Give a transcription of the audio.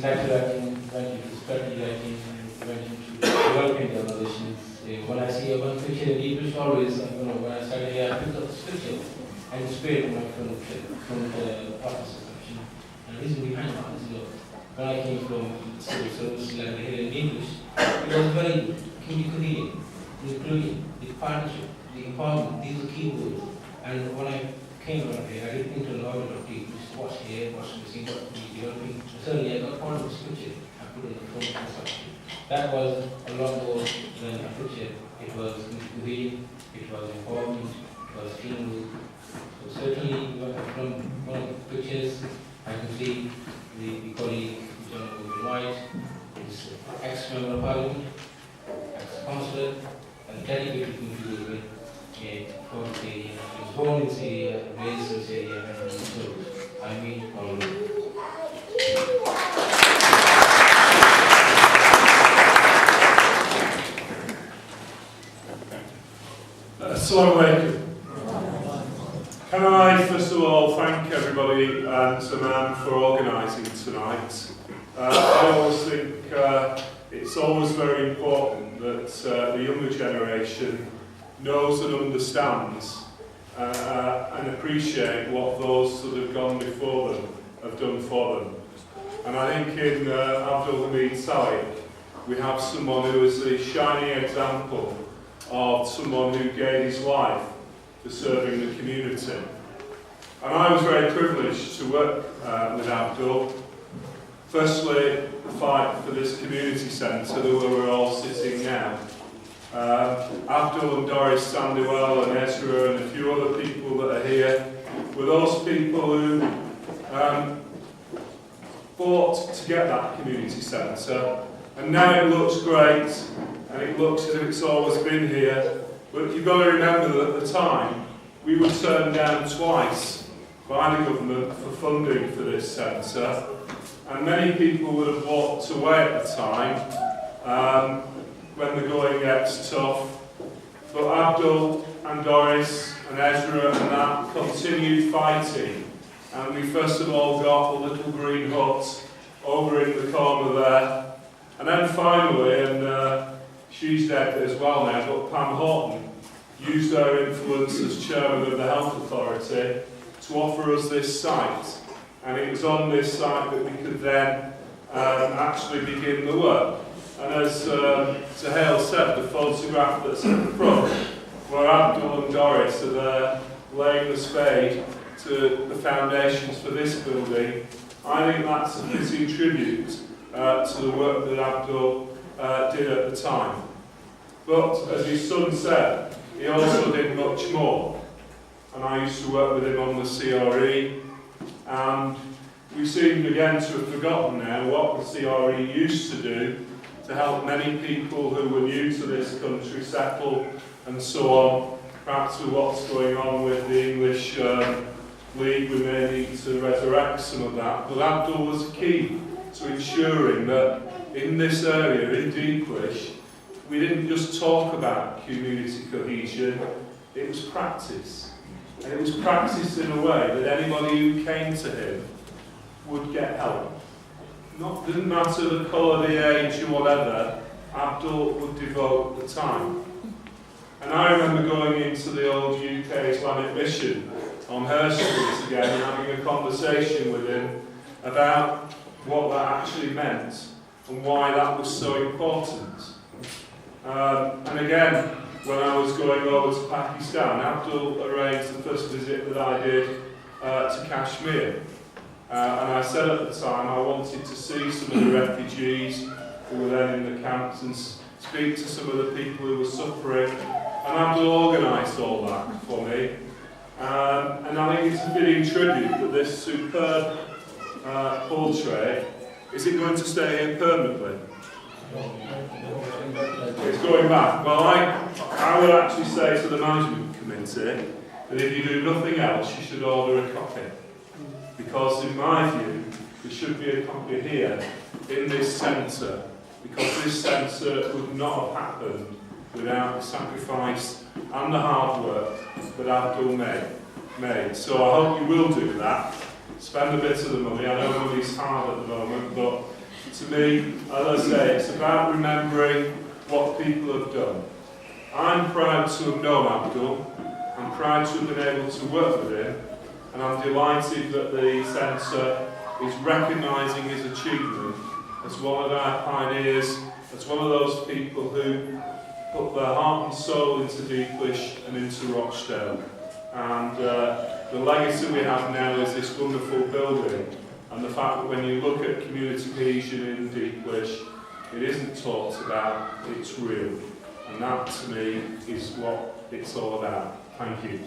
letter writing, went into strategy writing, went into developing the organizations. When I see one picture in English, always, when I started here, I picked up this picture and displayed it from the office section. And the reason behind that is, when I came from civil service level here in English, it was very good, communicating, including the partnership, the empowerment, these are key words. And when I came around here, I didn't into knowledge of the what's here, what's missing, what we developing. Certainly, I got part of this picture I put in the front of the section. That was a lot more than a picture. It was including, it was empowerment, it was teamwork. So certainly, from one of the pictures, I can see the colleague, John Owen White, is ex-member of Parliament, ex-councillor, and dedicated to for the he was born in this area, raised in this area, and so I mean all of it. Assalamu alaikum. Can I first of all thank everybody and Zaman for organising tonight. I always think it's always very important that the younger generation knows and understands and appreciate what those that have gone before them have done for them. And I think in Abdul Hameed Salik we have someone who is a shining example of someone who gave his life to serving the community. And I was very privileged to work with Abdul. Firstly, the fight for this community centre where we're all sitting now. Abdul and Doris Sandywell and Ezra and a few other people that are here were those people who fought to get that community centre, and now it looks great and it looks as if it's always been here, but you've got to remember that at the time we were turned down twice by the government for funding for this centre, and many people would have walked away at the time when the going gets tough. But Abdul and Doris and Ezra and that continued fighting, and we first of all got a little green hut over in the corner there, and then finally, and she's dead as well now, but Pam Horton used her influence as chairman of the Health Authority to offer us this site, and it was on this site that we could then actually begin the work. And as Sahel said, the photograph that's at the front, where Abdul and Doris are there laying the spade to the foundations for this building, I think that's a fitting tribute to the work that Abdul did at the time. But as his son said, he also did much more. And I used to work with him on the CRE, and we seem again to have forgotten now what the CRE used to do to help many people who were new to this country settle and so on. Perhaps with what's going on with the English League, we may need to resurrect some of that. But Abdul was key to ensuring that in this area, in Deeplish, we didn't just talk about community cohesion, it was practice. And it was practiced in a way that anybody who came to him would get help. Didn't matter the colour, the age or whatever, Abdul would devote the time. And I remember going into the old UK Islamic mission on her street again and having a conversation with him about what that actually meant and why that was so important. And again, when I was going over to Pakistan, Abdul arranged the first visit that I did to Kashmir. And I said at the time I wanted to see some of the refugees who were then in the camps and speak to some of the people who were suffering. And Abdul organised all that for me. And I think it's a fitting tribute that this superb portrait, is it going to stay here permanently? It's going back. Well, I would actually say to the management committee that if you do nothing else, you should order a copy. Because in my view, there should be a copy here in this centre, because this centre would not have happened without the sacrifice and the hard work that Abdul made. So I hope you will do that. Spend a bit of the money. I know money's hard at the moment, but to me, as I say, it's about remembering what people have done. I'm proud to have known Abdul. I'm proud to have been able to work with him, and I'm delighted that the centre is recognising his achievement as one of our pioneers, as one of those people who put their heart and soul into Deeplish and into Rochdale. And the legacy we have now is this wonderful building, and the fact that when you look at community cohesion in Deeplish, it isn't talked about, it's real. And that, to me, is what it's all about. Thank you.